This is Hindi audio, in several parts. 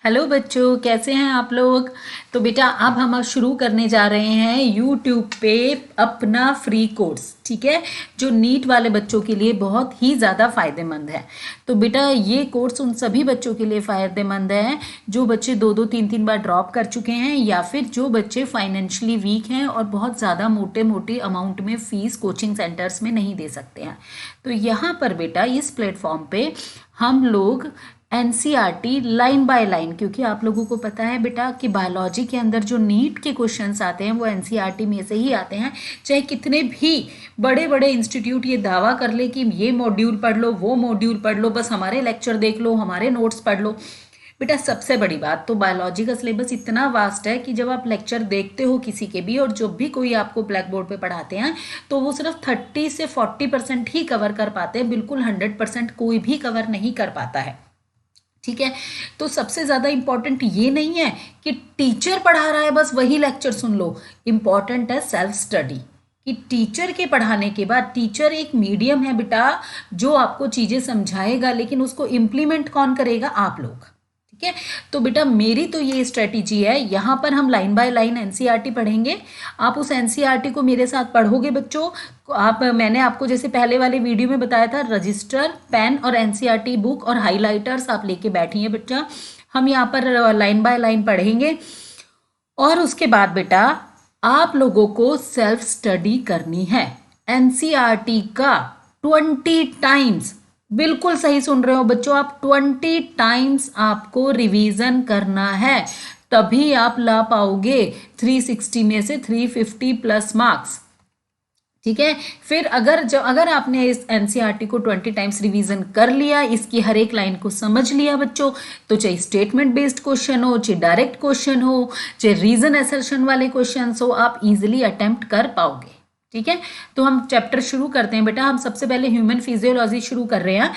हेलो बच्चों, कैसे हैं आप लोग। तो बेटा अब हम शुरू करने जा रहे हैं यूट्यूब पे अपना फ्री कोर्स। ठीक है, जो नीट वाले बच्चों के लिए बहुत ही ज़्यादा फ़ायदेमंद है। तो बेटा ये कोर्स उन सभी बच्चों के लिए फ़ायदेमंद है जो बच्चे दो दो तीन तीन बार ड्रॉप कर चुके हैं, या फिर जो बच्चे फाइनेंशियली वीक हैं और बहुत ज़्यादा मोटे मोटे अमाउंट में फ़ीस कोचिंग सेंटर्स में नहीं दे सकते हैं। तो यहाँ पर बेटा इस प्लेटफॉर्म पे हम लोग एनसीईआरटी लाइन बाय लाइन, क्योंकि आप लोगों को पता है बेटा कि बायोलॉजी के अंदर जो नीट के क्वेश्चंस आते हैं वो एनसीईआरटी में से ही आते हैं। चाहे कितने भी बड़े बड़े इंस्टीट्यूट ये दावा कर ले कि ये मॉड्यूल पढ़ लो, वो मॉड्यूल पढ़ लो, बस हमारे लेक्चर देख लो, हमारे नोट्स पढ़ लो। बेटा सबसे बड़ी बात तो बायोलॉजी का सिलेबस इतना वास्ट है कि जब आप लेक्चर देखते हो किसी के भी, और जब भी कोई आपको ब्लैक बोर्ड पे पढ़ाते हैं, तो वो सिर्फ 30 से 40% ही कवर कर पाते हैं। बिल्कुल 100% कोई भी कवर नहीं कर पाता है। ठीक है, तो सबसे ज़्यादा इंपॉर्टेंट ये नहीं है कि टीचर पढ़ा रहा है बस वही लेक्चर सुन लो। इंपॉर्टेंट है सेल्फ स्टडी, कि टीचर के पढ़ाने के बाद, टीचर एक मीडियम है बेटा जो आपको चीज़ें समझाएगा, लेकिन उसको इम्प्लीमेंट कौन करेगा? आप लोग। ठीक है, तो बेटा मेरी तो ये स्ट्रेटेजी है। यहाँ पर हम लाइन बाय लाइन एनसीईआरटी पढ़ेंगे। आप उस एनसीईआरटी को मेरे साथ पढ़ोगे बच्चों। मैंने आपको जैसे पहले वाले वीडियो में बताया था, रजिस्टर, पेन और एनसीईआरटी बुक और हाइलाइटर्स आप लेके बैठिए बच्चा। हम यहाँ पर लाइन बाय लाइन पढ़ेंगे और उसके बाद बेटा आप लोगों को सेल्फ स्टडी करनी है एनसीईआरटी का 20 टाइम्स। बिल्कुल सही सुन रहे हो बच्चों आप, 20 टाइम्स आपको रिवीजन करना है, तभी आप ला पाओगे 360 में से 350 प्लस मार्क्स। ठीक है, फिर अगर आपने इस एनसीईआरटी को 20 टाइम्स रिवीजन कर लिया, इसकी हर एक लाइन को समझ लिया बच्चों, तो चाहे स्टेटमेंट बेस्ड क्वेश्चन हो, चाहे डायरेक्ट क्वेश्चन हो, चाहे रीजन असर्शन वाले क्वेश्चन हो, आप इजीली अटेम्प्ट कर पाओगे। ठीक है, तो हम चैप्टर शुरू करते हैं बेटा। हम सबसे पहले ह्यूमन फिजियोलॉजी शुरू कर रहे हैं।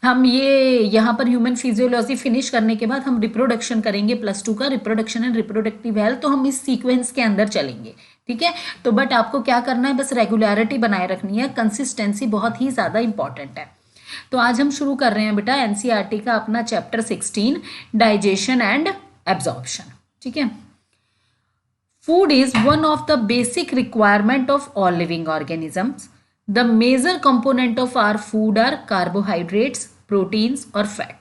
हम ये यहाँ पर ह्यूमन फिजियोलॉजी फिनिश करने के बाद हम रिप्रोडक्शन करेंगे, +2 का रिप्रोडक्शन एंड रिप्रोडक्टिव हेल्थ। तो हम इस सीक्वेंस के अंदर चलेंगे। ठीक है, तो बट आपको क्या करना है, बस रेगुलरिटी बनाए रखनी है, कंसिस्टेंसी बहुत ही ज़्यादा इंपॉर्टेंट है। तो आज हम शुरू कर रहे हैं बेटा एनसीईआरटी का अपना चैप्टर 16, डाइजेशन एंड एब्जॉर्प्शन। ठीक है, food is one of the basic requirement of all living organisms. The major component of our food are carbohydrates, proteins और fat.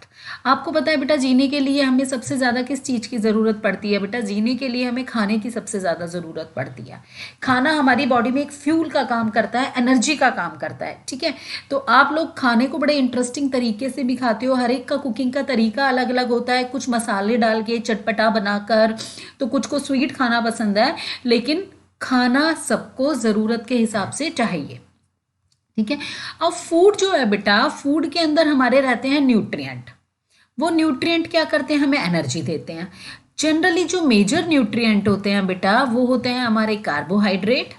आपको पता है बेटा जीने के लिए हमें सबसे ज़्यादा किस चीज़ की ज़रूरत पड़ती है? बेटा जीने के लिए हमें खाने की सबसे ज़्यादा ज़रूरत पड़ती है। खाना हमारी बॉडी में एक फ्यूल का काम करता है, एनर्जी का काम करता है। ठीक है, तो आप लोग खाने को बड़े इंटरेस्टिंग तरीके से भी खाते हो। हर एक का कुकिंग का तरीका अलग अलग होता है, कुछ मसाले डाल के चटपटा बनाकर, तो कुछ को स्वीट खाना पसंद है, लेकिन खाना सबको ज़रूरत के हिसाब से चाहिए। ठीक है, अब फूड जो है बेटा, फूड के अंदर हमारे रहते हैं न्यूट्रिएंट। वो न्यूट्रिएंट क्या करते हैं? हमें एनर्जी देते हैं। जनरली जो मेजर न्यूट्रिएंट होते हैं बेटा वो होते हैं हमारे कार्बोहाइड्रेट,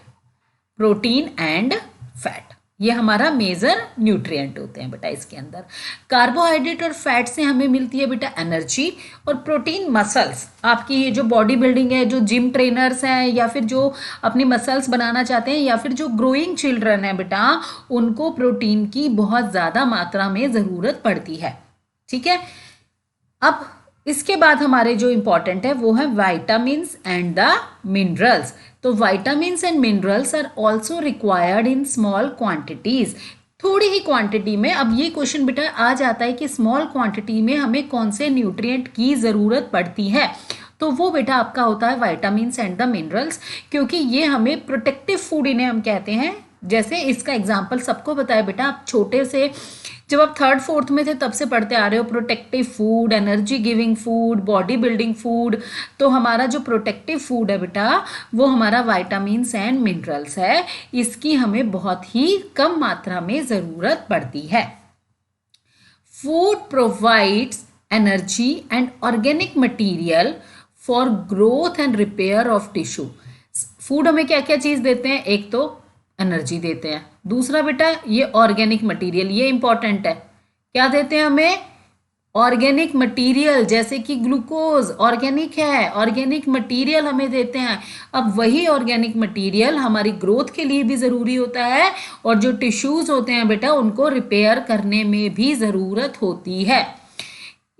प्रोटीन एंड फैट। ये हमारा मेजर न्यूट्रिएंट होते हैं बेटा। इसके अंदर कार्बोहाइड्रेट और फैट से हमें मिलती है बेटा एनर्जी, और प्रोटीन मसल्स। आपकी ये जो बॉडी बिल्डिंग है, जो जिम ट्रेनर्स हैं, या फिर जो अपनी मसल्स बनाना चाहते हैं, या फिर जो ग्रोइंग चिल्ड्रन है बेटा, उनको प्रोटीन की बहुत ज़्यादा मात्रा में ज़रूरत पड़ती है। ठीक है, अब इसके बाद हमारे जो इंपॉर्टेंट है वो है वाइटामिन्स एंड द मिनरल्स। तो vitamins and minerals are also required in small quantities, थोड़ी ही क्वांटिटी में। अब ये क्वेश्चन बेटा आ जाता है कि स्मॉल क्वांटिटी में हमें कौन से न्यूट्रिएंट की ज़रूरत पड़ती है, तो वो बेटा आपका होता है वाइटामिन्स एंड द मिनरल्स, क्योंकि ये हमें प्रोटेक्टिव फूड इन्हें हम कहते हैं। जैसे इसका एग्जाम्पल सबको पता है बेटा, आप छोटे से जब आप 3rd 4th में थे तब से पढ़ते आ रहे हो, protective food, energy giving food, body building food. तो हमारा जो प्रोटेक्टिव फूड है बेटा वो हमारा वाइटामिन्स एंड मिनरल्स है। इसकी हमें बहुत ही कम मात्रा में ज़रूरत पड़ती है। Food provides energy and organic material for growth and repair of tissue. Food हमें क्या क्या चीज़ देते हैं? एक तो एनर्जी देते हैं, दूसरा बेटा ये ऑर्गेनिक मटेरियल, ये इंपॉर्टेंट है। क्या देते हैं हमें? ऑर्गेनिक मटेरियल, जैसे कि ग्लूकोज ऑर्गेनिक है, ऑर्गेनिक मटेरियल हमें देते हैं। अब वही ऑर्गेनिक मटेरियल हमारी ग्रोथ के लिए भी ज़रूरी होता है, और जो टिश्यूज़ होते हैं बेटा उनको रिपेयर करने में भी ज़रूरत होती है।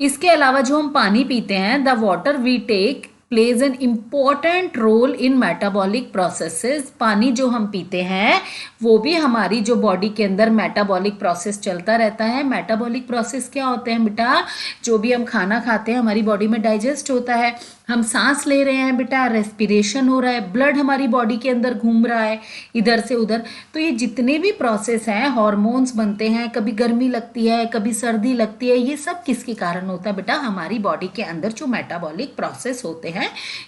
इसके अलावा जो हम पानी पीते हैं, the water we take plays an important role in metabolic processes. पानी जो हम पीते हैं वो भी हमारी जो बॉडी के अंदर मेटाबॉलिक प्रोसेस चलता रहता है। मेटाबॉलिक प्रोसेस क्या होते हैं बेटा? जो भी हम खाना खाते हैं हमारी बॉडी में डाइजेस्ट होता है, हम सांस ले रहे हैं बेटा, रेस्पिरेशन हो रहा है, ब्लड हमारी बॉडी के अंदर घूम रहा है इधर से उधर। तो ये जितने भी प्रोसेस हैं, हार्मोन्स बनते हैं, कभी गर्मी लगती है कभी सर्दी लगती है, ये सब किसके कारण होता है बेटा? हमारी बॉडी के अंदर जो मेटाबॉलिक प्रोसेस होते हैं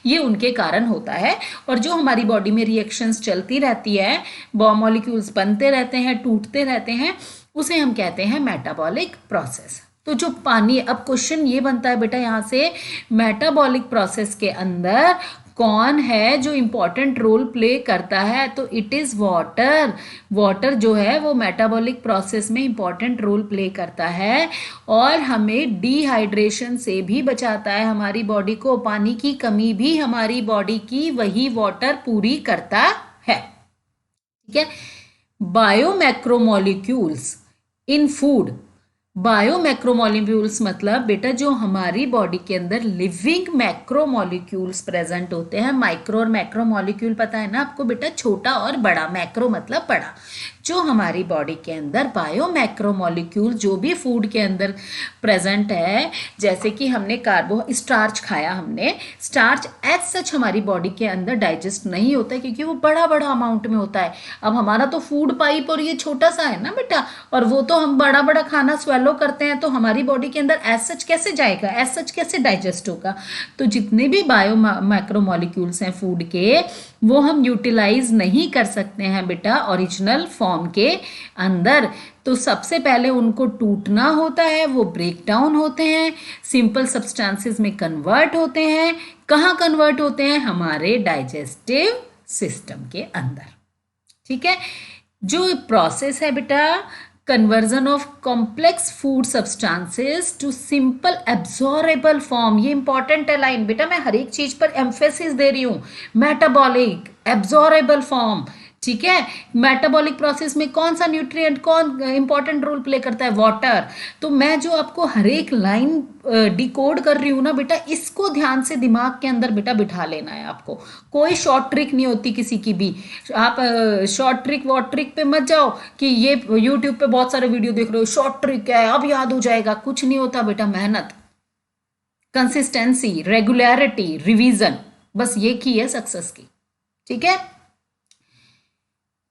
ये उनके कारण होता है। और जो हमारी बॉडी में रिएक्शंस चलती रहती है, मॉलिक्यूल्स बनते रहते हैं, टूटते रहते हैं, उसे हम कहते हैं मेटाबॉलिक प्रोसेस। तो जो पानी, अब क्वेश्चन ये बनता है बेटा यहाँ से, मेटाबॉलिक प्रोसेस के अंदर कौन है जो इंपॉर्टेंट रोल प्ले करता है? तो इट इज वाटर। वाटर जो है वो मेटाबॉलिक प्रोसेस में इंपॉर्टेंट रोल प्ले करता है और हमें डिहाइड्रेशन से भी बचाता है हमारी बॉडी को। पानी की कमी भी हमारी बॉडी की वही वाटर पूरी करता है। ठीक है। बायोमैक्रोमोलिक्यूल्स इन फूड। बायोमैक्रोमोलिक्यूल्स मतलब बेटा जो हमारी बॉडी के अंदर लिविंग मैक्रोमोलिक्यूल्स प्रेजेंट होते हैं। माइक्रो और मैक्रोमोलिक्यूल पता है ना आपको बेटा? छोटा और बड़ा। मैक्रो मतलब बड़ा। जो हमारी बॉडी के अंदर बायोमैक्रोमोलिक्यूल जो भी फूड के अंदर प्रेजेंट है, जैसे कि हमने स्टार्च खाया, हमने स्टार्च एज सच हमारी बॉडी के अंदर डाइजेस्ट नहीं होता है क्योंकि वो बड़ा बड़ा अमाउंट में होता है। अब हमारा तो फूड पाइप और ये छोटा सा है ना बेटा, और वो तो हम बड़ा बड़ा खाना स्वेलो करते हैं, तो हमारी बॉडी के अंदर एज सच कैसे जाएगा, एज सच कैसे डाइजेस्ट होगा? तो जितने भी बायोमैक्रोमोलिक्यूल्स हैं फूड के, वो हम यूटिलाइज नहीं कर सकते हैं बेटा ओरिजिनल फॉर्म के अंदर। तो सबसे पहले उनको टूटना होता है, वो ब्रेक डाउन होते हैं, सिंपल सब्सटेंसेस में कन्वर्ट होते हैं। कहाँ कन्वर्ट होते हैं? हमारे डाइजेस्टिव सिस्टम के अंदर। ठीक है। जो प्रोसेस है बेटा conversion of complex food substances to simple absorbable form, ये इंपॉर्टेंट है लाइन बेटा, मैं हर एक चीज पर एम्फेसिस दे रही हूं। Metabolic absorbable form. ठीक है। मेटाबॉलिक प्रोसेस में कौन सा न्यूट्रिएंट कौन इंपॉर्टेंट रोल प्ले करता है? वाटर। तो मैं जो आपको हर एक लाइन डिकोड कर रही हूँ ना बेटा, इसको ध्यान से दिमाग के अंदर बेटा बिठा लेना है आपको। कोई शॉर्ट ट्रिक नहीं होती किसी की भी। आप शॉर्ट ट्रिक वॉट ट्रिक पे मत जाओ कि ये यूट्यूब पे बहुत सारे वीडियो देख रहे हो, शॉर्ट ट्रिक है अब याद हो जाएगा। कुछ नहीं होता बेटा। मेहनत, कंसिस्टेंसी, रेगुलरिटी, रिवीजन, बस ये की है सक्सेस की। ठीक है।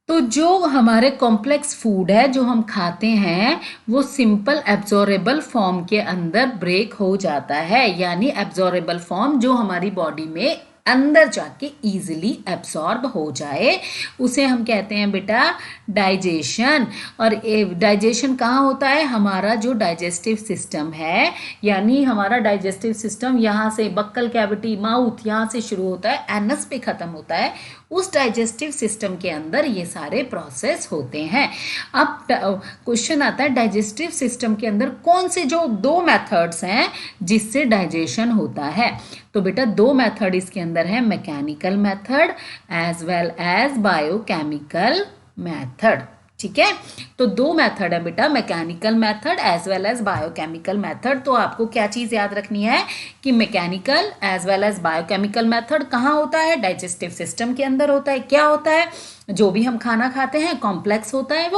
तो जो हमारे कॉम्प्लेक्स फूड है जो हम खाते हैं वो सिंपल एब्जॉर्बेबल फॉर्म के अंदर ब्रेक हो जाता है, यानी एब्जॉर्बेबल फॉर्म जो हमारी बॉडी में अंदर जाके इजीली एब्सॉर्ब हो जाए, उसे हम कहते हैं बेटा डाइजेशन। और डाइजेशन कहाँ होता है? हमारा जो डाइजेस्टिव सिस्टम है, यानी हमारा डाइजेस्टिव सिस्टम यहाँ से बक्कल कैविटी, माउथ, यहाँ से शुरू होता है, एनस पे खत्म होता है। उस डाइजेस्टिव सिस्टम के अंदर ये सारे प्रोसेस होते हैं। अब क्वेश्चन आता है डाइजेस्टिव सिस्टम के अंदर कौन से जो दो मेथड्स हैं जिससे डाइजेशन होता है? तो बेटा दो मेथड इसके अंदर है, mechanical method as well as biochemical method. ठीक है। तो दो मेथड है बेटा, mechanical method as well as biochemical method. तो आपको क्या चीज याद रखनी है कि mechanical as well as biochemical method कहाँ होता है? डाइजेस्टिव सिस्टम के अंदर होता है। क्या होता है? जो भी हम खाना खाते हैं कॉम्प्लेक्स होता है,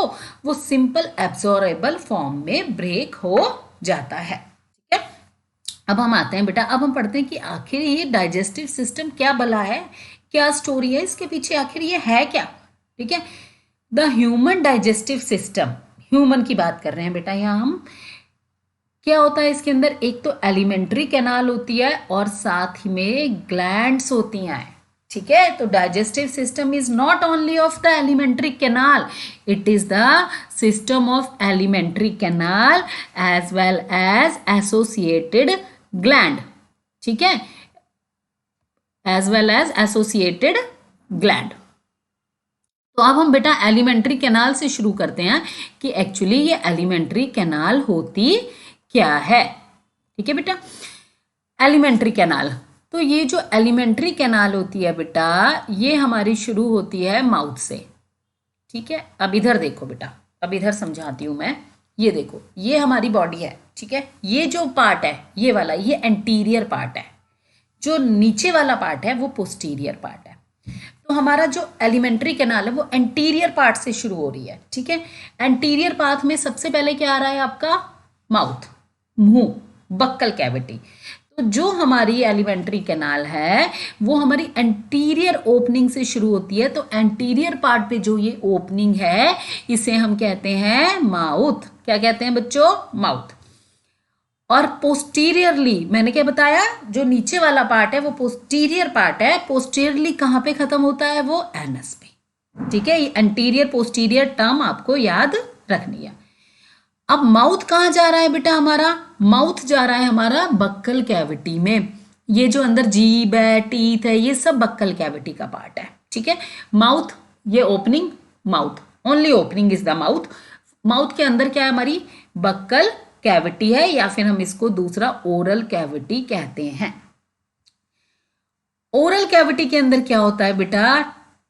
वो सिंपल एब्जॉर्बेबल फॉर्म में ब्रेक हो जाता है। ठीक है। अब हम आते हैं बेटा, अब हम पढ़ते हैं कि आखिर ये डाइजेस्टिव सिस्टम क्या भला है, क्या स्टोरी है इसके पीछे, आखिर ये है क्या? ठीक है। The human digestive system, human की बात कर रहे हैं बेटा यहाँ हम। क्या होता है इसके अंदर? एक तो एलिमेंट्री कैनाल होती है और साथ ही में ग्लैंड्स होती हैं। ठीक है। तो digestive system is not only of the alimentary canal, it is the system of alimentary canal as well as associated gland. ठीक है। As well as associated gland. तो अब हम बेटा एलिमेंट्री कैनाल से शुरू करते हैं कि एक्चुअली ये एलिमेंट्री कैनाल होती क्या है। ठीक है बेटा। एलिमेंट्री कैनाल, तो ये जो एलिमेंट्री कैनाल होती है बेटा, ये हमारी शुरू होती है माउथ से। ठीक है। अब इधर देखो बेटा, अब इधर समझाती हूं मैं। ये देखो, ये हमारी बॉडी है। ठीक है, ये जो पार्ट है ये वाला, ये एंटीरियर पार्ट है, जो नीचे वाला पार्ट है वो पोस्टीरियर पार्ट है। तो हमारा जो एलिमेंट्री कैनाल है वो एंटीरियर पार्ट से शुरू हो रही है, ठीक है। एंटीरियर पार्ट में सबसे पहले क्या आ रहा है आपका, माउथ, मुंह, बक्कल कैविटी। तो जो हमारी एलिमेंट्री कैनाल है वो हमारी एंटीरियर ओपनिंग से शुरू होती है। तो एंटीरियर पार्ट पे जो ये ओपनिंग है इसे हम कहते हैं माउथ। क्या कहते हैं बच्चों, माउथ। और पोस्टीरियरली मैंने क्या बताया, जो नीचे वाला पार्ट है वो पोस्टीरियर पार्ट है। पोस्टीरियरली कहाँ पे खत्म होता है, वो एनस पे, ठीक है। ये एंटीरियर पोस्टीरियर टर्म आपको याद रखनी है। अब माउथ कहाँ जा रहा है बेटा, हमारा माउथ जा रहा है हमारा बक्कल कैविटी में। ये जो अंदर जीभ है, टीथ है, ये सब बक्कल कैविटी का पार्ट है, ठीक है। माउथ, ये opening, mouth, only opening is the mouth. Mouth के अंदर क्या है, हमारी बक्कल कैविटी है, या फिर हम इसको दूसरा ओरल कैविटी कहते हैं। ओरल कैविटी के अंदर क्या होता है बेटा,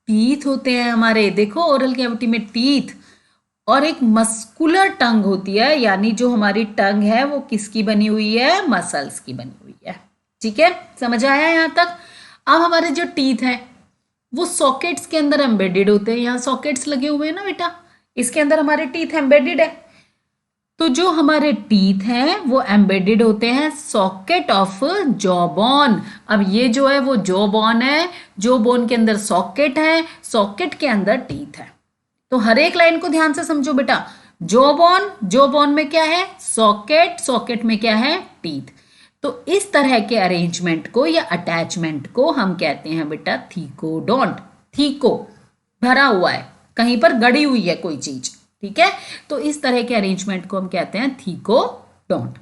टीथ होते हैं हमारे। देखो ओरल कैविटी में टीथ और एक मस्कुलर टंग होती है, यानी जो हमारी टंग है वो किसकी बनी हुई है, मसल्स की बनी हुई है, ठीक है। समझ आया यहां तक। अब हमारे जो टीथ है वो सॉकेट्स के अंदर एम्बेडेड होते हैं। यहाँ सॉकेट्स लगे हुए हैं ना बेटा, इसके अंदर हमारे टीथ एम्बेडेड है। तो जो हमारे टीथ हैं वो एम्बेडेड होते हैं सॉकेट ऑफ जॉबोन। अब ये जो है वो जॉबोन है, जॉबोन के अंदर सॉकेट है, सॉकेट के अंदर टीथ है। तो हर एक लाइन को ध्यान से समझो बेटा। जॉबोन, जॉबोन में क्या है, सॉकेट, सॉकेट में क्या है, टीथ। तो इस तरह के अरेंजमेंट को या अटैचमेंट को हम कहते हैं बेटा थीकोडोंट। थीको भरा हुआ है, कहीं पर गड़ी हुई है कोई चीज, ठीक है। तो इस तरह के अरेंजमेंट को हम कहते हैं thecodont.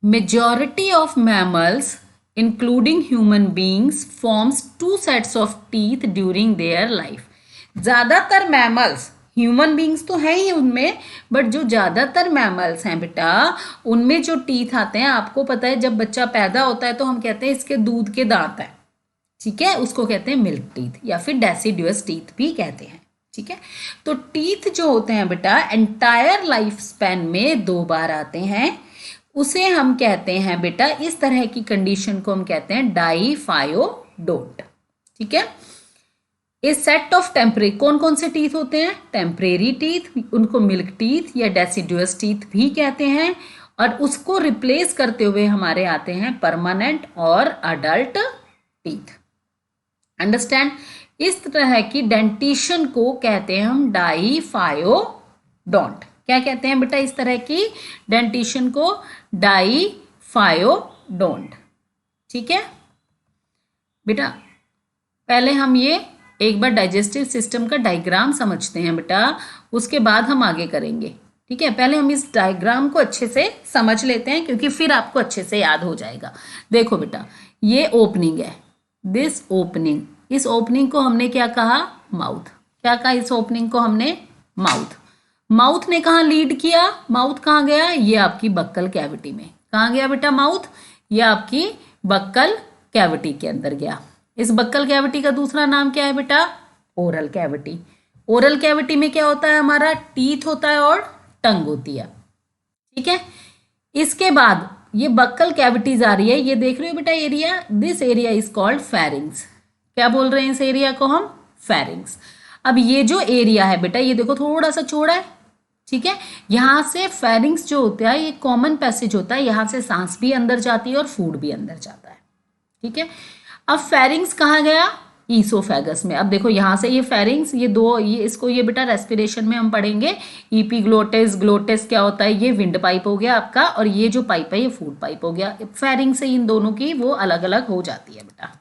Majority of mammals including human beings forms 2 sets of teeth during their life. ज्यादातर मैमल्स, ह्यूमन बींग्स तो है ही उनमें, बट जो ज्यादातर मैमल्स हैं बेटा उनमें जो टीथ आते हैं, आपको पता है जब बच्चा पैदा होता है तो हम कहते हैं इसके दूध के दांत हैं, ठीक है, उसको कहते हैं मिल्क टीथ या फिर डेसिडुअस टीथ भी कहते हैं, ठीक है। तो टीथ जो होते हैं बेटा एंटायर लाइफ स्पैन में 2 बार आते हैं। उसे हम कहते हैं बेटा, इस तरह की कंडीशन को हम कहते हैं डाइफायोडोंट, ठीक है। इस सेट ऑफ टेम्परेरी, कौन कौन से टीथ होते हैं, टेम्परेरी टीथ, उनको मिल्क टीथ या डेसिडुअस टीथ भी कहते हैं। और उसको रिप्लेस करते हुए हमारे आते हैं परमानेंट और अडल्ट टीथ। अंडरस्टैंड। इस तरह की डेंटिशन को कहते हैं हम डाइफायोडोंट। क्या कहते हैं बेटा, इस तरह की डेंटिशन को डाइफायोडोंट, ठीक है बेटा। पहले हम ये एक बार डाइजेस्टिव सिस्टम का डायग्राम समझते हैं बेटा, उसके बाद हम आगे करेंगे, ठीक है। पहले हम इस डायग्राम को अच्छे से समझ लेते हैं क्योंकि फिर आपको अच्छे से याद हो जाएगा। देखो बेटा, ये ओपनिंग है, दिस ओपनिंग, इस ओपनिंग को हमने क्या कहा, माउथ। क्या कहा इस ओपनिंग को हमने, माउथ। माउथ ने कहाँ लीड किया, माउथ कहाँ गया, ये आपकी बक्कल कैविटी में। कहाँ गया बेटा माउथ, ये आपकी बक्कल कैविटी के अंदर गया। इस बक्कल कैविटी का दूसरा नाम क्या है बेटा, ओरल कैविटी। ओरल कैविटी में क्या होता है, हमारा टीथ होता है और टंग होती है, ठीक है। इसके बाद ये बक्कल कैविटीज आ रही है, ये देख रहे हो बेटा area, this area is called pharynx. क्या बोल रहे हैं इस एरिया को हम, फेरिंग्स। अब ये जो एरिया है बेटा, ये देखो थोड़ा सा चौड़ा है, ठीक है। यहां से फेरिंग्स जो होता है ये कॉमन पैसेज होता है, यहां से सांस भी अंदर जाती है और फूड भी अंदर जाता है, ठीक है। अब फेरिंग्स कहाँ गया, ईसोफेगस में। अब देखो यहां से ये फेरिंग्स, ये दो, ये इसको ये बेटा रेस्पिरेशन में हम पढ़ेंगे, ईपीग्लोटिस, ग्लोटिस क्या होता है, ये विंड पाइप हो गया आपका, और ये जो पाइप है ये फूड पाइप हो गया। फेरिंग्स से इन दोनों की वो अलग अलग हो जाती है बेटा।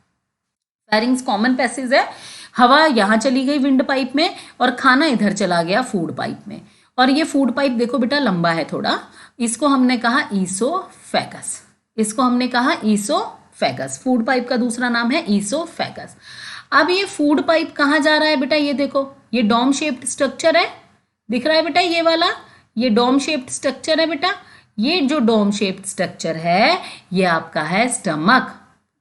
फेरिंग्स कॉमन पैसेज है, हवा यहाँ चली गई विंड पाइप में और खाना इधर चला गया फूड पाइप में। और ये फूड पाइप देखो बेटा लंबा है थोड़ा, इसको हमने कहा ईसोफेगस, इसको हमने कहा ईसोफेगस। फूड पाइप का दूसरा नाम है ईसोफेगस। अब ये फूड पाइप कहाँ जा रहा है बेटा, ये देखो ये डोम शेप्ड स्ट्रक्चर है, दिख रहा है बेटा ये वाला, ये डोम शेप्ड स्ट्रक्चर है बेटा। ये जो डोम शेप्ड स्ट्रक्चर है ये आपका है स्टमक।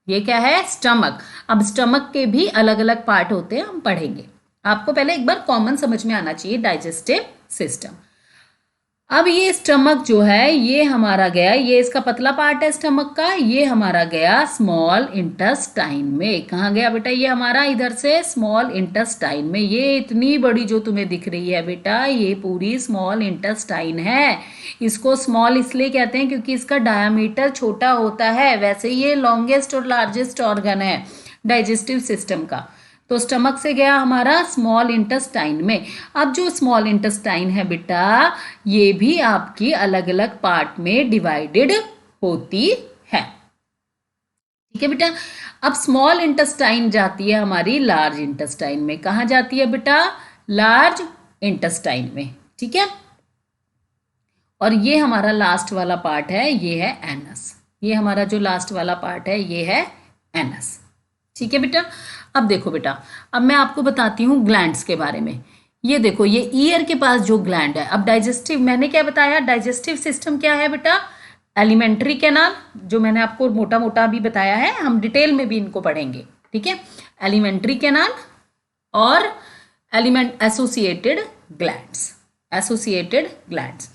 ये क्या है, स्टमक। अब स्टमक के भी अलग अलग पार्ट होते हैं, हम पढ़ेंगे। आपको पहले एक बार कॉमन समझ में आना चाहिए डाइजेस्टिव सिस्टम। अब ये स्टमक जो है ये हमारा गया, ये इसका पतला पार्ट है स्टमक का, ये हमारा गया स्मॉल इंटेस्टाइन में। कहाँ गया बेटा ये हमारा, इधर से स्मॉल इंटेस्टाइन में। ये इतनी बड़ी जो तुम्हें दिख रही है बेटा, ये पूरी स्मॉल इंटेस्टाइन है। इसको स्मॉल इसलिए कहते हैं क्योंकि इसका डायामीटर छोटा होता है। वैसे ये लॉन्गेस्ट और लार्जेस्ट ऑर्गन है डाइजेस्टिव सिस्टम का। तो स्टमक से गया हमारा स्मॉल इंटेस्टाइन में। अब जो स्मॉल इंटेस्टाइन है बेटा, ये भी आपकी अलग अलग पार्ट में डिवाइडेड होती है। ठीक है बेटा। अब स्मॉल इंटेस्टाइन जाती है हमारी लार्ज इंटेस्टाइन में। कहाँ जाती है बेटा, लार्ज इंटेस्टाइन में। ठीक है। और ये हमारा लास्ट वाला पार्ट है, ये है एनस। ये हमारा जो लास्ट वाला पार्ट है ये है एनस। ठीक है बेटा। अब देखो बेटा, अब मैं आपको बताती हूँ ग्लैंड्स के बारे में। ये देखो, ये ईयर के पास जो ग्लैंड है। अब डाइजेस्टिव, मैंने क्या बताया, डाइजेस्टिव सिस्टम क्या है बेटा, एलिमेंट्री कैनाल, जो मैंने आपको मोटा मोटा अभी बताया है, हम डिटेल में भी इनको पढ़ेंगे। ठीक है। एलिमेंट्री कैनाल और element associated glands, associated glands.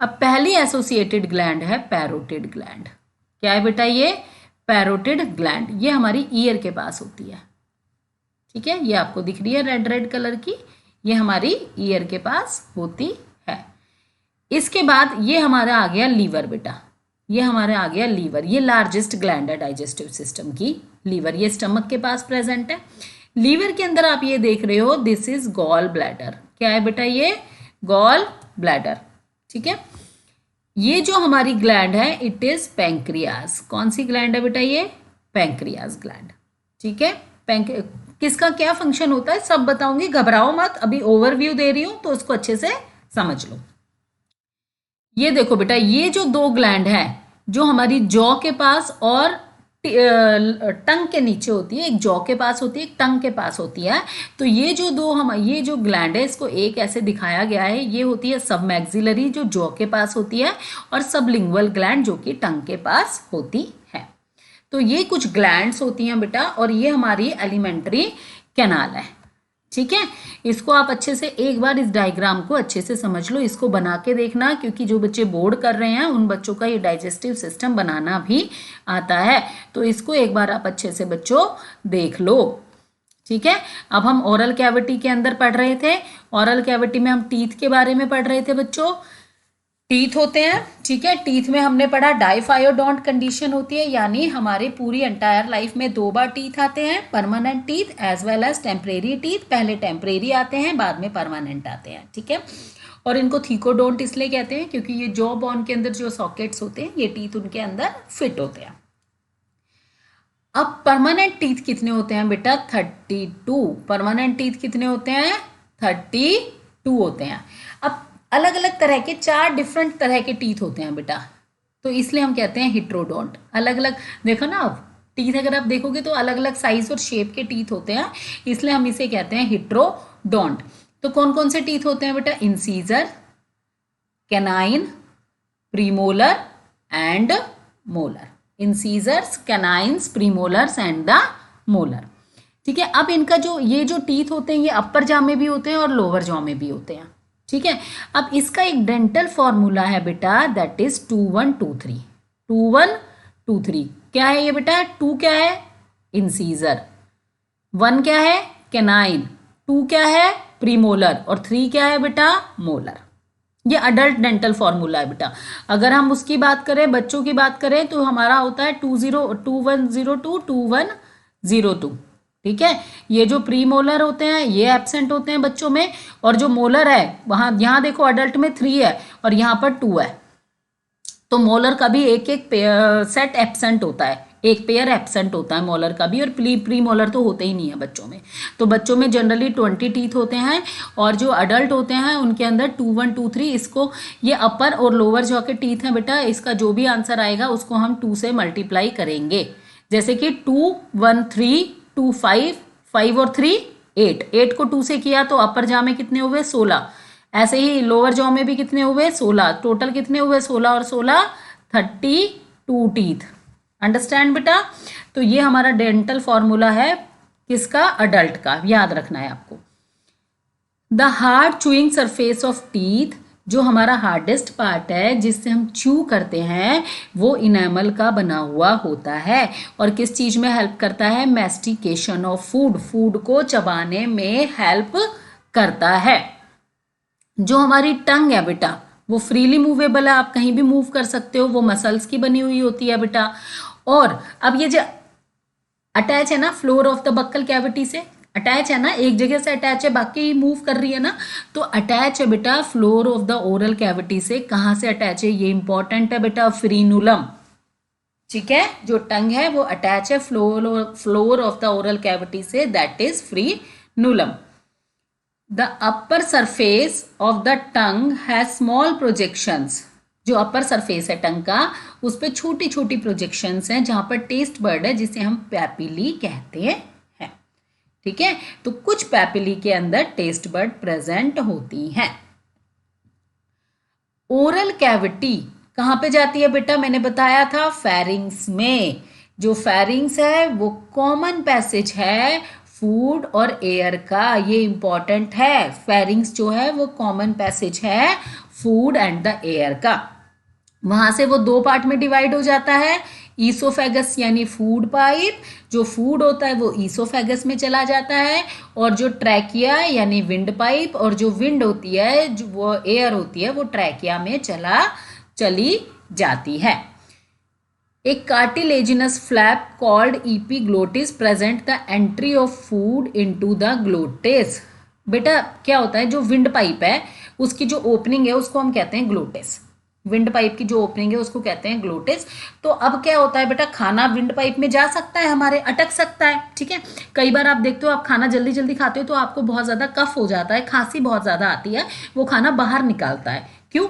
अब पहली एसोसिएटेड ग्लैंड है पैरोटिड ग्लैंड। क्या है बेटा ये, पैरोटिड ग्लैंड। ये हमारी ईयर के पास होती है। ठीक है। ये आपको दिख रही है रेड रेड कलर की, ये हमारी ईयर के पास होती है। इसके बाद ये हमारा आ गया लीवर बेटा। ये हमारा आ गया लीवर। ये लार्जेस्ट ग्लैंड है डाइजेस्टिव सिस्टम की, लीवर। ये स्टमक के पास प्रेजेंट है। लीवर के अंदर आप ये देख रहे हो, दिस इज गॉल ब्लैडर। क्या है बेटा ये, गॉल ब्लैडर। ठीक है। ये जो हमारी ग्लैंड है इट इज पैंक्रियाज। कौन सी ग्लैंड है बेटा ये, पैंक्रियाज ग्लैंड। ठीक है। किसका क्या फंक्शन होता है सब बताऊंगी, घबराओ मत, अभी ओवरव्यू दे रही हूं तो उसको अच्छे से समझ लो। ये देखो बेटा, ये जो दो ग्लैंड है जो हमारी जॉ के पास और टंग के नीचे होती है, एक जॉ के पास होती है, एक टंग के पास होती है। तो ये जो दो ये जो ग्लैंड है, इसको एक ऐसे दिखाया गया है, ये होती है सब मैक्सिलरी जो जॉ के पास होती है, और सबलिंगुअल ग्लैंड जो कि टंग के पास होती है। तो ये कुछ ग्लैंड्स होती हैं बेटा, और ये हमारी एलिमेंट्री कैनाल है। ठीक है। इसको आप अच्छे से एक बार इस डायग्राम को अच्छे से समझ लो, इसको बना के देखना, क्योंकि जो बच्चे बोर्ड कर रहे हैं उन बच्चों का ये डाइजेस्टिव सिस्टम बनाना भी आता है। तो इसको एक बार आप अच्छे से बच्चों देख लो। ठीक है। अब हम ओरल कैविटी के अंदर पढ़ रहे थे, ओरल कैविटी में हम टीथ के बारे में पढ़ रहे थे बच्चों। टीथ होते हैं, ठीक है। टीथ में हमने पढ़ा डाइफायोडोंट कंडीशन होती है, यानी हमारे पूरी एंटायर लाइफ में 2 बार टीथ आते हैं, permanent teeth as well as temporary teeth. पहले टेम्परेरी आते हैं, बाद में परमानेंट आते हैं। ठीक है। और इनको थीकोडोंट इसलिए कहते हैं क्योंकि ये जॉ बोन के अंदर जो सॉकेट्स होते हैं, ये टीथ उनके अंदर फिट होते हैं। अब परमानेंट टीथ कितने होते हैं बेटा, 32। परमानेंट टीथ कितने होते हैं, 32 होते हैं। अब अलग अलग तरह के 4 डिफरेंट तरह के टीथ होते हैं बेटा, तो इसलिए हम कहते हैं हिट्रोडोंट। अलग अलग देखो ना, अब टीथ अगर आप देखोगे तो अलग अलग साइज और शेप के टीथ होते हैं, इसलिए हम इसे कहते हैं हिट्रोडोंट। तो कौन कौन से टीथ होते हैं बेटा, incisor, canine, premolar and molar. Incisors, canines, premolars and the molar. ठीक है। अब इनका जो ये जो टीथ होते हैं, ये अपर जॉ में भी होते हैं और लोअर जॉ में भी होते हैं। ठीक है। अब इसका एक डेंटल फॉर्मूला है बेटा, दैट इज 2123। 2123 क्या है ये बेटा, 2 क्या है, इंसीजर, 1 क्या है, कैनाइन, 2 क्या है, प्रीमोलर, और 3 क्या है बेटा, मोलर। ये अडल्ट डेंटल फॉर्मूला है बेटा। अगर हम उसकी बात करें, बच्चों की बात करें, तो हमारा होता है 2102 2102। ठीक है। ये जो प्री मोलर होते हैं ये एब्सेंट होते हैं बच्चों में, और जो मोलर है वहां, यहाँ देखो अडल्ट में 3 है और यहाँ पर 2 है, तो मोलर का भी एक एक सेट एब्सेंट होता है, एक पेयर एब्सेंट होता है मोलर का भी, और प्री मोलर तो होते ही नहीं है बच्चों में। तो बच्चों में जनरली 20 टीथ होते हैं, और जो अडल्ट होते हैं उनके अंदर 2123। इसको ये अपर और लोअर जो के टीथ हैं बेटा, इसका जो भी आंसर आएगा उसको हम 2 से मल्टीप्लाई करेंगे। जैसे कि 2 1 3 2 5 5 और 3 8, 8 को 2 से किया तो अपर जॉ में कितने हुए, 16। ऐसे ही लोअर जॉ में भी कितने हुए, 16। टोटल कितने हुए, 16 और 16 32 टीथ। अंडरस्टैंड बेटा। तो ये हमारा डेंटल फॉर्मूला है किसका, अडल्ट का, याद रखना है आपको। The hard chewing surface of teeth जो हमारा हार्डेस्ट पार्ट है जिससे हम च्यू करते हैं वो इनेमल का बना हुआ होता है और किस चीज में हेल्प करता है, मैस्टिकेशन ऑफ फूड, फूड को चबाने में हेल्प करता है। जो हमारी टंग है बेटा वो फ्रीली मूवेबल है, आप कहीं भी मूव कर सकते हो, वो मसल्स की बनी हुई होती है बेटा। और अब ये जो अटैच है ना floor of the buccal cavity से, अटैच है ना, एक जगह से अटैच है, बाकी मूव कर रही है ना, तो अटैच है बेटा floor of the oral cavity से। कहाँ से अटैच है, ये इंपॉर्टेंट है बेटा, फ्रीनुलम। ठीक है, जो टंग है वो अटैच है floor of the oral cavity से, that is frenulum. The upper surface of the tongue has small projections. जो अपर सरफेस है टंग का उस पर छोटी छोटी प्रोजेक्शंस हैं जहां पर टेस्ट बर्ड है जिसे हम पैपिली कहते हैं। ठीक है, तो कुछ पैपिली के अंदर टेस्ट बर्ड प्रेजेंट होती हैं। ओरल कैविटी कहां पे जाती है बेटा, मैंने बताया था फेरिंग्स में। जो फेरिंग्स है वो कॉमन पैसेज है फूड और एयर का, ये इंपॉर्टेंट है। फेरिंग्स जो है वो कॉमन पैसेज है फूड एंड द एयर का। वहां से वो दो पार्ट में डिवाइड हो जाता है, ईसोफेगस यानी फूड पाइप, जो फूड होता है वो ईसोफेगस में चला जाता है, और जो ट्रैकिया यानी विंड पाइप, और जो विंड होती है जो वो एयर होती है वो ट्रैकिया में चली जाती है। एक cartilaginous flap called epiglottis present the entry of food into the glottis. बेटा क्या होता है, जो विंड पाइप है उसकी जो ओपनिंग है उसको हम कहते हैं ग्लोटिस। विंड पाइप की जो ओपनिंग है उसको कहते हैं ग्लोटिस। तो अब क्या होता है बेटा, खाना विंड पाइप में जा सकता है, हमारे अटक सकता है। ठीक है, कई बार आप देखते हो आप खाना जल्दी जल्दी खाते हो तो आपको बहुत ज्यादा कफ हो जाता है, खांसी बहुत ज्यादा आती है, वो खाना बाहर निकालता है। क्यों,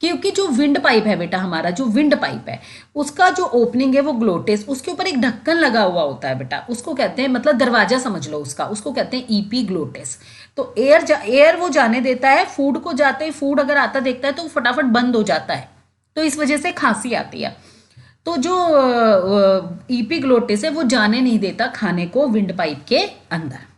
क्योंकि जो विंड पाइप है बेटा, हमारा जो विंड पाइप है उसका जो ओपनिंग है वो ग्लोटिस, उसके ऊपर एक ढक्कन लगा हुआ होता है बेटा, उसको कहते हैं, मतलब दरवाजा समझ लो उसका, उसको कहते हैं एपिग्लोटिस। तो एयर वो जाने देता है, फूड को जाते ही फूड अगर आता देखता है तो वो फटाफट बंद हो जाता है, तो इस वजह से खांसी आती है। तो जो एपिग्लोटिस है वो जाने नहीं देता खाने को विंड पाइप के अंदर।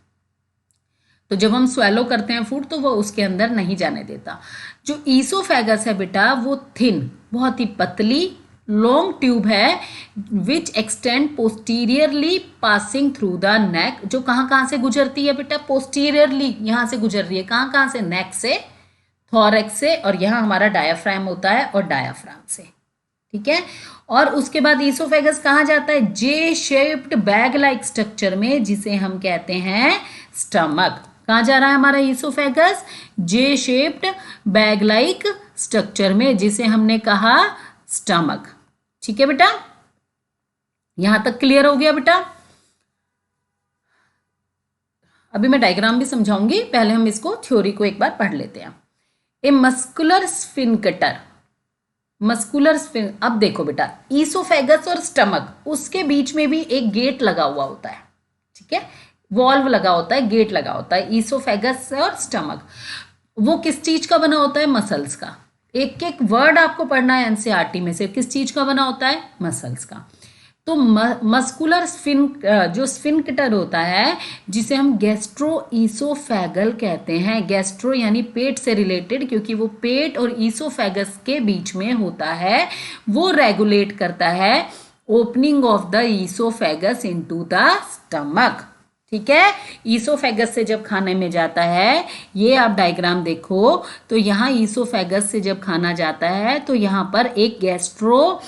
तो जब हम स्वेलो करते हैं फूड तो वो उसके अंदर नहीं जाने देता। जो ईसोफेगस है बेटा वो थिन, बहुत ही पतली लॉन्ग ट्यूब है which extend posteriorly passing through the neck. जो कहाँ से गुजरती है बेटा, पोस्टीरियरली यहाँ से गुजर रही है, कहाँ से, नेक से, थॉरेक्स से, और यहाँ हमारा डायाफ्राम होता है और डायाफ्राम से। ठीक है, और उसके बाद ईसोफेगस कहाँ जाता है, जे शेप्ड बैग लाइक स्ट्रक्चर में जिसे हम कहते हैं स्टमक। कहाँ जा रहा है हमारा ईसोफेगस, जे शेप्ड बैग लाइक स्ट्रक्चर में जिसे हमने कहा स्टमक। ठीक है बेटा, यहां तक क्लियर हो गया बेटा। अभी मैं डायग्राम भी समझाऊंगी, पहले हम इसको थ्योरी को एक बार पढ़ लेते हैं। ए मस्कुलर स्फिंक्टर, मस्कुलर स्फिन, अब देखो बेटा ईसोफेगस और स्टमक उसके बीच में भी एक गेट लगा हुआ होता है। ठीक है, वॉल्व लगा होता है, गेट लगा होता है, ईसोफेगस और स्टमक। वो किस चीज का बना होता है, मसल्स का। एक एक वर्ड आपको पढ़ना है एनसीईआरटी में से, किस चीज का बना होता है, मसल्स का। तो मस्कुलर जो स्फिंक्टर होता है जिसे हम गैस्ट्रो ईसोफेगल कहते हैं, गैस्ट्रो यानी पेट से रिलेटेड, क्योंकि वो पेट और ईसोफेगस के बीच में होता है, वो रेगुलेट करता है opening of the oesophagus into the stomach. ठीक है, ईसोफेगस से जब खाने में जाता है, ये आप डायग्राम देखो तो यहाँ ईसोफेगस से जब खाना जाता है तो यहाँ पर एक गैस्ट्रो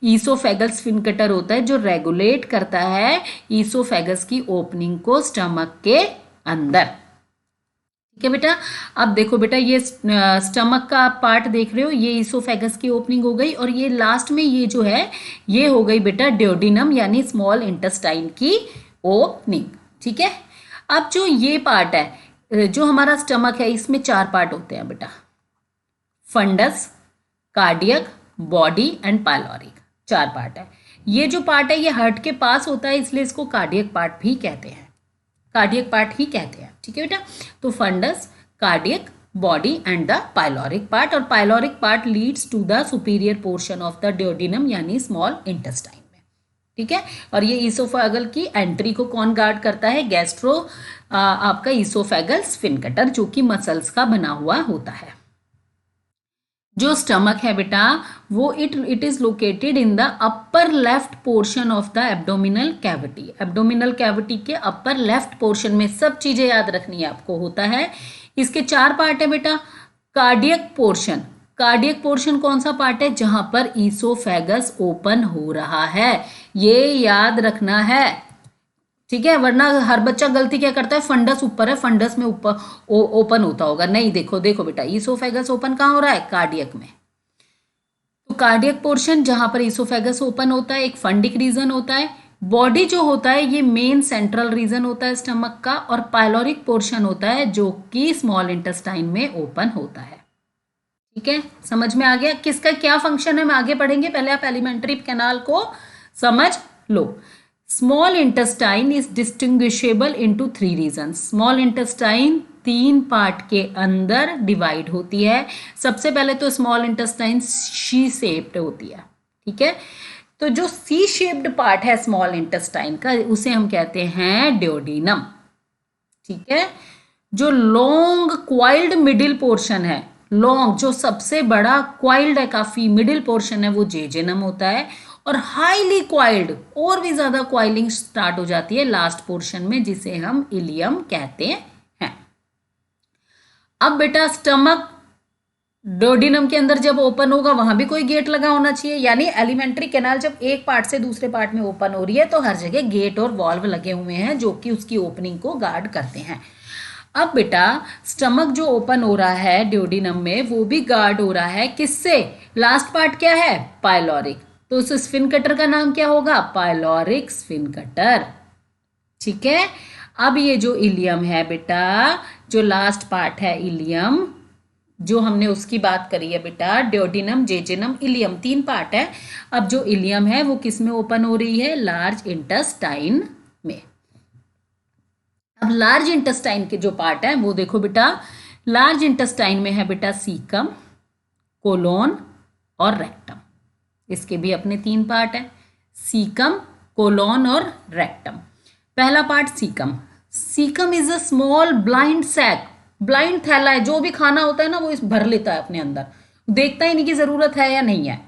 ईसोफेगल स्फिंक्टर होता है जो रेगुलेट करता है ईसोफेगस की ओपनिंग को स्टमक के अंदर। ठीक है बेटा, अब देखो बेटा ये स्टमक का पार्ट देख रहे हो, ये ईसोफेगस की ओपनिंग हो गई, और ये लास्ट में ये जो है ये हो गई बेटा ड्योडिनम यानी स्मॉल इंटेस्टाइन की ओपनिंग। ठीक है, अब जो ये पार्ट है जो हमारा स्टमक है इसमें चार पार्ट होते हैं बेटा, fundus, cardiac, body and pyloric, चार पार्ट है। ये जो पार्ट है ये हार्ट के पास होता है इसलिए इसको कार्डियक पार्ट भी कहते हैं, कार्डियक पार्ट ही कहते हैं। ठीक है बेटा, तो fundus, cardiac, body and the pyloric part, और pyloric part leads to the superior portion of the duodenum यानी स्मॉल इंटेस्टाइन में। ठीक है, और ये ईसोफेगल की एंट्री को कौन गार्ड करता है, गैस्ट्रो आपका ईसोफेगल स्फिंक्टर जो कि मसल्स का बना हुआ होता है। जो स्टमक है बेटा वो it is located in the upper left portion of the abdominal cavity. Abdominal cavity के अपर लेफ्ट पोर्शन में, सब चीजें याद रखनी है आपको, होता है। इसके 4 पार्ट है बेटा। कार्डियक पोर्शन, कार्डियक पोर्शन कौन सा पार्ट है? जहां पर ईसोफेगस ओपन हो रहा है, ये याद रखना है, ठीक है। वरना हर बच्चा गलती क्या करता है, फंडस ऊपर है, फंडस में ऊपर ओपन होता होगा, नहीं। देखो देखो बेटा, ईसोफेगस ओपन कहाँ हो रहा है? कार्डियक में। तो कार्डियक पोर्शन जहां पर ईसोफेगस ओपन होता है, एक फंडिक रीजन होता है। बॉडी जो होता है ये मेन सेंट्रल रीजन होता है स्टमक का, और पाइलोरिक पोर्शन होता है जो कि स्मॉल इंटेस्टाइन में ओपन होता है, ठीक है। समझ में आ गया किसका क्या फंक्शन है? हम आगे पढ़ेंगे, पहले आप एलिमेंट्री कैनाल को समझ लो। Small intestine is distinguishable into 3 regions. Small intestine 3 part के अंदर डिवाइड होती है। सबसे पहले तो स्मॉल इंटेस्टाइन सी शेप्ड होती है, ठीक है। तो जो सी शेप्ड पार्ट है स्मॉल इंटेस्टाइन का, उसे हम कहते हैं ड्योडिनम, ठीक है। जो लॉन्ग क्वाइल्ड मिडिल पोर्शन है, लॉन्ग जो सबसे बड़ा क्वाइल्ड है, काफी मिडिल पोर्शन है, वो जेजेनम होता है। और हाईली क्वाइल्ड, और भी ज्यादा क्वाइलिंग स्टार्ट हो जाती है लास्ट पोर्शन में, जिसे हम इलियम कहते हैं। अब बेटा स्टमक ड्योडिनम के अंदर जब ओपन होगा, वहां भी कोई गेट लगा होना चाहिए, यानी एलिमेंट्री कैनाल जब एक पार्ट से दूसरे पार्ट में ओपन हो रही है तो हर जगह गेट और वॉल्व लगे हुए हैं जो कि उसकी ओपनिंग को गार्ड करते हैं। अब बेटा स्टमक जो ओपन हो रहा है ड्योडिनम में, वो भी गार्ड हो रहा है किससे? लास्ट पार्ट क्या है? पाइलोरिक। तो उस स्फिंक्टर का नाम क्या होगा? पाइलोरिक स्फिंक्टर, ठीक है। अब ये जो इलियम है बेटा, जो लास्ट पार्ट है इलियम, जो हमने उसकी बात करी है बेटा, ड्योडिनम, जेजेनम, इलियम, 3 पार्ट है। अब जो इलियम है वो किस में ओपन हो रही है? लार्ज इंटेस्टाइन में। अब लार्ज इंटेस्टाइन के जो पार्ट है वो देखो बेटा, लार्ज इंटेस्टाइन में है बेटा सीकम, कोलोन और रेक्टम। इसके भी अपने 3 पार्ट है, सीकम, कोलोन और रेक्टम। पहला part caecum. Caecum is a small blind sac, blind थैला है, जो भी खाना होता है ना वो इस भर लेता है अपने अंदर, देखता ही नहीं कि जरूरत है या नहीं है।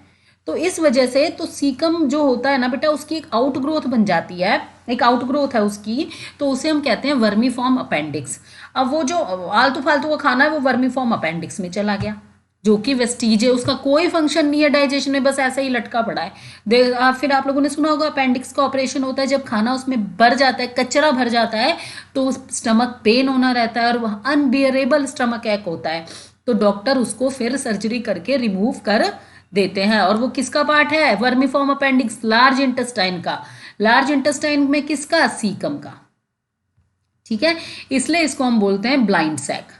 तो इस वजह से तो सीकम जो होता है ना बेटा, उसकी एक आउटग्रोथ बन जाती है, एक आउटग्रोथ है उसकी, तो उसे हम कहते हैं वर्मीफॉर्म अपेंडिक्स। अब वो जो आलतू फालतू का खाना है वो वर्मीफॉर्म अपेंडिक्स में चला गया, जो कि वेस्टीज है, उसका कोई फंक्शन नहीं है डाइजेशन में, बस ऐसा ही लटका पड़ा है। फिर आप लोगों ने सुना होगा अपेंडिक्स का ऑपरेशन होता है जब खाना उसमें भर जाता है, कचरा भर जाता है, तो स्टमक पेन होना रहता है और वह अनबियरेबल स्टमक एक होता है, तो डॉक्टर उसको फिर सर्जरी करके रिमूव कर देते हैं। और वो किसका पार्ट है? वर्मीफॉर्म अपेंडिक्स, लार्ज इंटेस्टाइन का। लार्ज इंटेस्टाइन में किसका? सीकम का, ठीक है। इसलिए इसको हम बोलते हैं ब्लाइंड सैक।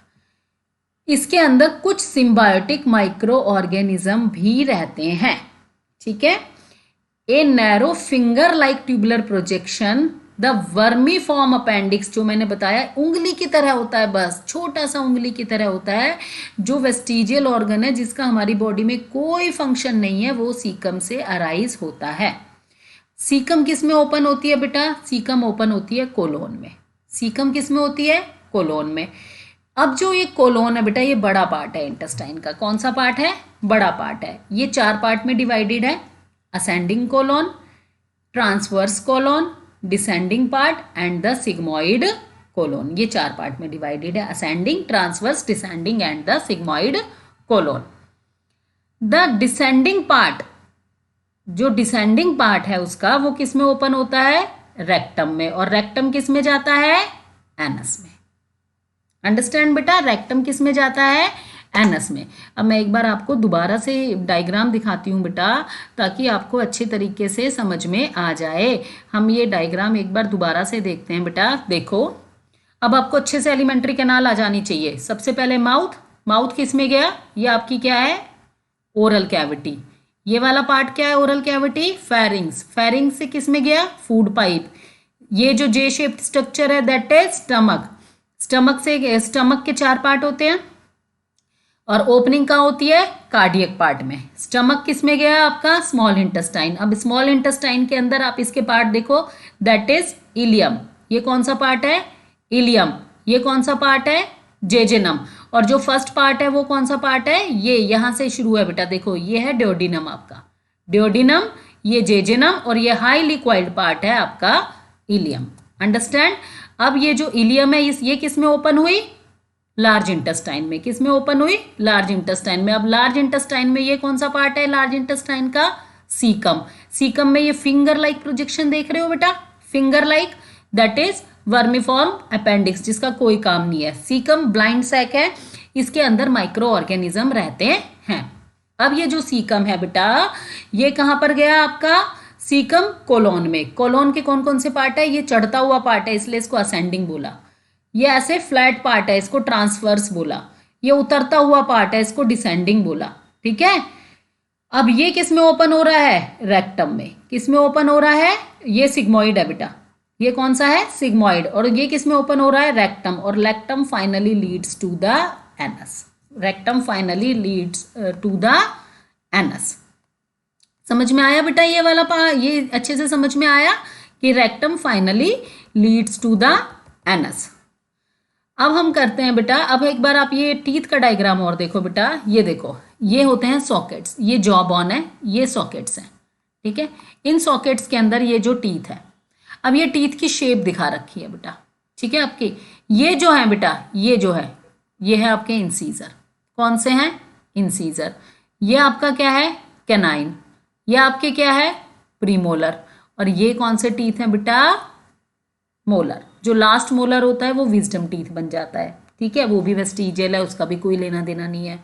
इसके अंदर कुछ सिम्बायोटिक माइक्रो ऑर्गेनिज्म भी रहते हैं, ठीक है। A narrow finger like tubular projection, the vermiform appendix, जो मैंने बताया उंगली की तरह होता है, बस छोटा सा उंगली की तरह होता है, जो वेस्टिजियल ऑर्गन है जिसका हमारी बॉडी में कोई फंक्शन नहीं है, वो सीकम से अराइज होता है। सीकम किस में ओपन होती है बेटा? सीकम ओपन होती है कोलोन में। सीकम किस में होती है? कोलोन में। अब जो ये कोलोन है बेटा, ये बड़ा पार्ट है इंटेस्टाइन का। कौन सा पार्ट है? बड़ा पार्ट है। ये 4 पार्ट में डिवाइडेड है, ascending colon, transverse colon, descending part and the sigmoid colon. ये 4 पार्ट में डिवाइडेड है, ascending, transverse, descending and the sigmoid colon. The descending part, जो डिसेंडिंग पार्ट है उसका, वो किस में ओपन होता है? रेक्टम में। और रेक्टम किस में जाता है? एनस में। अंडरस्टैंड बेटा, रेक्टम किस में जाता है? एनस में। अब मैं एक बार आपको दोबारा से डायग्राम दिखाती हूँ बेटा, ताकि आपको अच्छे तरीके से समझ में आ जाए। हम ये डायग्राम एक बार दोबारा से देखते हैं बेटा। देखो, अब आपको अच्छे से एलिमेंट्री कैनाल आ जानी चाहिए। सबसे पहले माउथ, माउथ किस में गया? ये आपकी क्या है? Oral cavity. ये वाला पार्ट क्या है? Oral cavity, pharynx. फेरिंग्स से किस में गया? Food pipe. ये जो जे शेप्ड स्ट्रक्चर है दैट इज स्टमक। स्टमक से, स्टमक के 4 पार्ट होते हैं और ओपनिंग कहाँ होती है? कार्डियक पार्ट में। स्टमक किस में गया आपका? Small intestine. अब स्मॉल इंटेस्टाइन के अंदर आप इसके पार्ट देखो, दैट इज इलियम। ये कौन सा पार्ट है? इलियम। ये कौन सा पार्ट है? जेजेनम। और जो फर्स्ट पार्ट है वो कौन सा पार्ट है, ये यहाँ से शुरू है बेटा, देखो ये है ड्योडिनम आपका, ड्योडिनम, ये जेजेनम, और ये हाईली क्वाइल्ड पार्ट है आपका इलियम। अंडरस्टैंड। अब ये जो इलियम है ये किस में ओपन हुई, लार्ज इंटेस्टाइन में। किस में ओपन हुई, लार्ज इंटेस्टाइन में। अब लार्ज इंटेस्टाइन में ये कौन सा पार्ट है लार्ज इंटेस्टाइन का, सीकम। सीकम में ये फिंगर लाइक प्रोजेक्शन देख रहे हो बेटा, finger like, that is vermiform appendix, जिसका कोई काम नहीं है। सीकम ब्लाइंड सैक है, इसके अंदर माइक्रो ऑर्गेनिज्म रहते हैं। अब ये जो सीकम है बेटा, ये कहां पर गया आपका, सीकम कोलोन में। कोलोन के कौन कौन से पार्ट है, ये चढ़ता हुआ पार्ट है इसलिए इसको असेंडिंग बोला, ये ऐसे फ्लैट पार्ट है इसको ट्रांसवर्स बोला, ये उतरता हुआ पार्ट है इसको डिसेंडिंग बोला, ठीक है। अब ये किस में ओपन हो रहा है, रेक्टम में। किस में ओपन हो रहा है, ये सिग्मोइड है बेटा, ये कौन सा है, सिग्मोइड। और ये किस में ओपन हो रहा है, रेक्टम। और rectum finally leads to the anus, rectum finally leads to the anus. समझ में आया बेटा ये वाला ये अच्छे से समझ में आया कि rectum finally leads to the anus. अब हम करते हैं बेटा, अब एक बार आप ये टीथ का डायग्राम और देखो बेटा, ये देखो ये होते हैं सॉकेट्स, ये जॉ बोन है, ये सॉकेट्स हैं, ठीक है। इन सॉकेट्स के अंदर ये जो टीथ है, अब ये टीथ की शेप दिखा रखी है बेटा, ठीक है आपकी। ये जो है बेटा, ये जो है ये है आपके इंसीजर। कौन से हैं, इंसीजर। ये आपका क्या है, कैनाइन। ये आपके क्या है, प्रीमोलर। और ये कौन से टीथ हैं बेटा, मोलर। जो लास्ट मोलर होता है वो विजडम टीथ बन जाता है, ठीक है, वो भी वेस्टिजियल है, उसका भी कोई लेना देना नहीं है।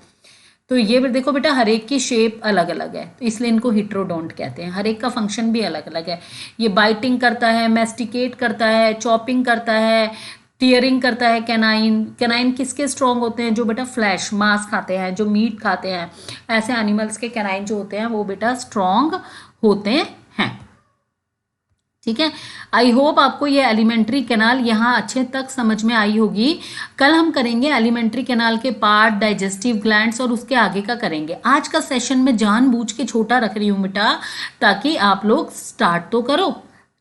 तो ये देखो बेटा, हर एक की शेप अलग अलग है, तो इसलिए इनको हिट्रोडोंट कहते हैं। हर एक का फंक्शन भी अलग अलग है। ये बाइटिंग करता है, मैस्टिकेट करता है, चॉपिंग करता है, टीयरिंग करता है। कैनाइन, कैनाइन किसके स्ट्रॉन्ग होते हैं, जो बेटा फ्लैश मांस खाते हैं, जो मीट खाते हैं, ऐसे एनिमल्स के कैनाइन जो होते हैं वो बेटा स्ट्रॉन्ग होते हैं, ठीक है। आई होप आपको ये एलिमेंट्री कैनाल यहाँ अच्छे तक समझ में आई होगी। कल हम करेंगे एलिमेंट्री कैनाल के पार्ट, डाइजेस्टिव ग्लैंड्स, और उसके आगे का करेंगे। आज का सेशन में जानबूझ के छोटा रख रही हूँ बेटा, ताकि आप लोग स्टार्ट तो करो,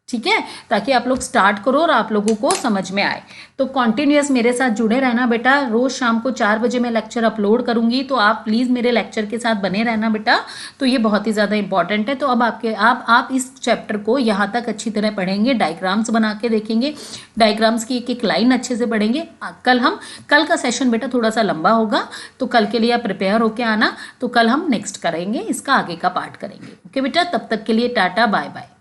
ठीक है, ताकि आप लोग स्टार्ट करो और आप लोगों को समझ में आए। तो कॉन्टिन्यूअस मेरे साथ जुड़े रहना बेटा। रोज शाम को 4 बजे मैं लेक्चर अपलोड करूंगी, तो आप प्लीज़ मेरे लेक्चर के साथ बने रहना बेटा। तो ये बहुत ही ज़्यादा इंपॉर्टेंट है। तो अब आप इस चैप्टर को यहाँ तक अच्छी तरह पढ़ेंगे, डायग्राम्स बना के देखेंगे, डायग्राम्स की एक एक लाइन अच्छे से पढ़ेंगे। कल का सेशन बेटा थोड़ा सा लंबा होगा, तो कल के लिए आप प्रिपेयर होके आना। तो कल हम नेक्स्ट करेंगे, इसका आगे का पार्ट करेंगे। ओके बेटा, तब तक के लिए टाटा बाय बाय।